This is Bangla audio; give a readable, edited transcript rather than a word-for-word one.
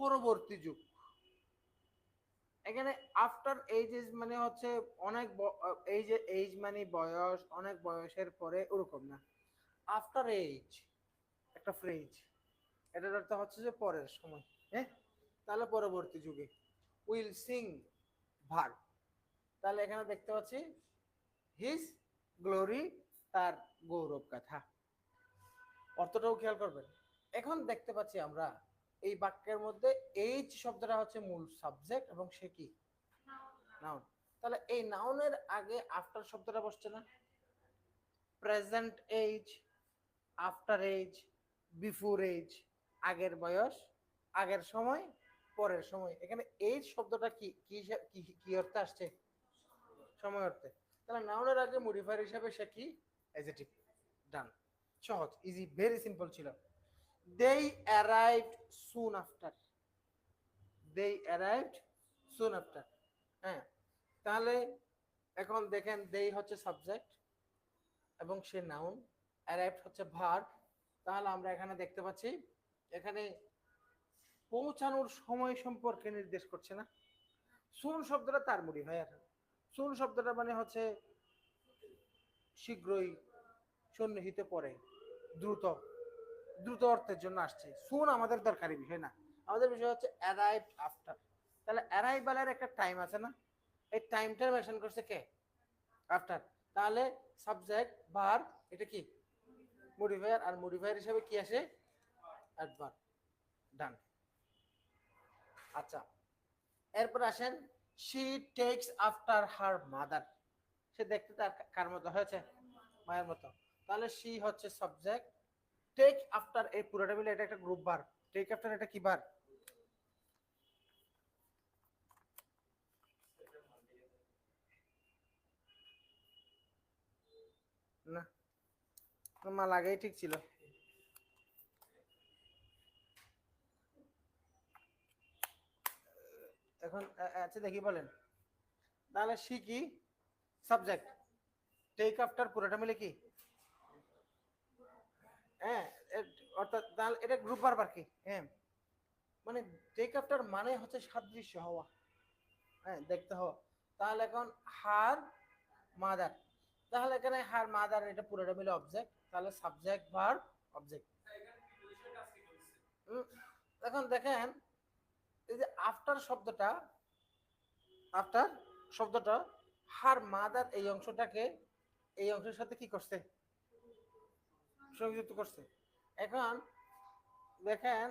পরবর্তী যুগ। এখানে আফটার এইজ মানে হচ্ছে অনেক এই যে এইজ মানে বয়স, অনেক বয়সের পরে, ওরকম না। আফটার এইজ একটা ফ্রেজ, এটার অর্থ হচ্ছে যে পরের সময়। হ্যাঁ, তাহলে পরবর্তী যুগে। উইল সিং ভার, তাহলে এখানে দেখতে পাচ্ছি হিজ গ্লোরি, তার গৌরব গাথা। অর্থটাও খেয়াল করবেন। এখন দেখতে পাচ্ছি আমরা এই বাক্যের মধ্যে এইজ শব্দটা হচ্ছে মূল সাবজেক্ট এবং সে কি নাউন। তাহলে এই নাউনের আগে আফটার শব্দটা বসছে না? Present age, after age, before age, আগের বয়স, আগের সময়, পরের সময়। এখানে এজ শব্দটা কি কি কি অর্থে আসছে? সময় অর্থে। তাহলে নাউনের আগে মডিফায়ার হিসাবে সে কি? অ্যাডজেক্টিভ। ডান, সহজ, ইজি, ভেরি সিম্পল ছিল। they arrived soon after, they arrived soon after। হ্যাঁ, তাহলে এখন দেখেন they হচ্ছে সাবজেক্ট এবং সে নাউন, arrived হচ্ছে ভার্ব। তাহলে আমরা এখানে দেখতে পাচ্ছি এখানে পৌঁছানোর সময় সম্পর্কে নির্দেশ করছে না? সুন শব্দটা তার মডিফায়ার। সুন শব্দটা মানে হচ্ছে শীঘ্রই, সন্নিহিত পরে, দ্রুত, দ্রুত অর্থের জন্য আসছে। সুন আমাদের দরকারি বিষয় না, আমাদের বিষয় হচ্ছে অ্যারাইভ আফটার। তাহলে অ্যারাইভালের একটা টাইম আছে না? এই টাইমটা মেনশন করছে কে? আফটার। তাহলে সাবজেক্ট ভার্ব, এটা কি মডিফায়ার, আর মডিফায়ার হিসেবে কি আসে? অ্যাডভার্ব। ডান। আচ্ছা, এরপর আসেন she takes after her mother. সে দেখতে তার কার মতো হয়েছে? মায়ের মতো। তাহলে শি হচ্ছে সাবজেক্ট, টেক আফটার এই পুরোটা মিলে এটা একটা গ্রুপ ভার্ব। টেক আফটার এটা কি ভার্ব? না, মা লাগাই ঠিক ছিল। এখন আচ্ছা দেখি বলেন। তাহলে শি কি? সাবজেক্ট, টেক আফটার পুরোটা মিলে কি? হ্যাঁ, অর্থাৎ তাহলে এটা গ্রুপ ভার্ব আর কি। হ্যাঁ, মানে টেক আফটার মানে হচ্ছে সাদৃশ্য হওয়া, হ্যাঁ, দেখতে হওয়া। তাহলে এখন হার মাদার, তাহলে এখানে হার মাদার এটা পুরোটা মিলে অবজেক্ট, তাহলে সাবজেক্ট ভার্ব অবজেক্ট। এখন দেখেন এই যে আফটার শব্দটা, আফটার শব্দটা হার মাদার এই অংশটাকে এই অংশের সাথে কি করছে? সংযুক্ত করছে। এখন দেখেন